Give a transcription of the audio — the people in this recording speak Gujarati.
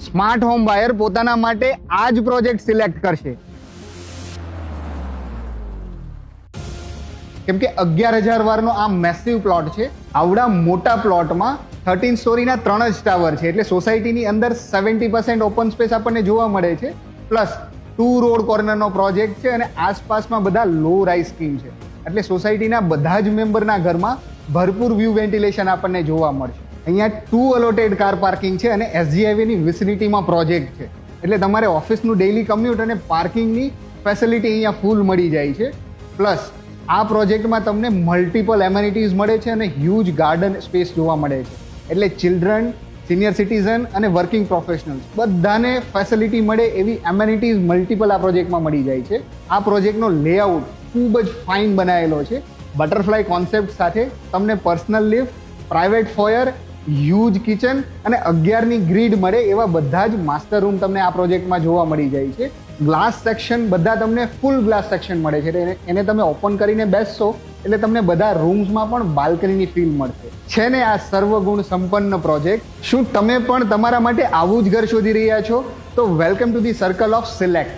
સ્માર્ટ હોમ બાયર પોતાના માટે આ જ પ્રોજેક્ટ સિલેક્ટ કરશે, કેમ કે 11,000 વારનો આ મેસિવ પ્લોટ છે. આવડા મોટા પ્લોટમાં 13 સ્ટોરીના 3 જ ટાવર છે, એટલે સોસાયટીની અંદર 70% ઓપન સ્પેસ આપણને જોવા મળે છે. પ્લસ 2 રોડ કોર્નરનો પ્રોજેક્ટ છે અને આસપાસમાં બધા લો રાઇઝ સ્કીમ છે, એટલે સોસાયટીના બધા જ મેમ્બરના ઘરમાં ભરપૂર વ્યૂ વેન્ટિલેશન આપણને જોવા મળશે. અહીંયા 2 અલોટેડ કાર પાર્કિંગ છે અને એસજી હાઈવેની વિસિનિટીમાં પ્રોજેક્ટ છે, એટલે તમારે ઓફિસનું ડેઇલી કમ્યુટ અને પાર્કિંગની ફેસિલિટી અહીંયા ફૂલ મળી જાય છે. પ્લસ આ પ્રોજેક્ટમાં તમને મલ્ટિપલ એમેનિટીઝ મળે છે અને હ્યુજ ગાર્ડન સ્પેસ જોવા મળે છે, એટલે ચિલ્ડ્રન, સિનિયર સિટીઝન અને વર્કિંગ પ્રોફેશનલ્સ બધાને ફેસિલિટી મળે એવી એમેનિટીઝ મલ્ટિપલ આ પ્રોજેક્ટમાં મળી જાય છે. આ પ્રોજેક્ટનો લેઆઉટ ખૂબ જ ફાઇન બનાવેલો છે. બટરફ્લાય કોન્સેપ્ટ સાથે તમને personal lift, private foyer, huge kitchen અને 11ની ગ્રીડ મળે એવા બધા જ માસ્ટર રૂમ તમને આ પ્રોજેક્ટમાં જોવા મળી જાય છે. ગ્લાસ સેક્શન બધા તમને ફૂલ ગ્લાસ સેક્શન મળે છે, એને તમે ઓપન કરીને બેસશો એટલે તમને બધા રૂમ્સમાં પણ બાલ્કનીની ફીલ મળશે. છે ને આ સર્વગુણ સંપન્ન પ્રોજેક્ટ. શું તમે પણ તમારા માટે આવું જ ઘર શોધી રહ્યા છો? તો welcome to the circle of select.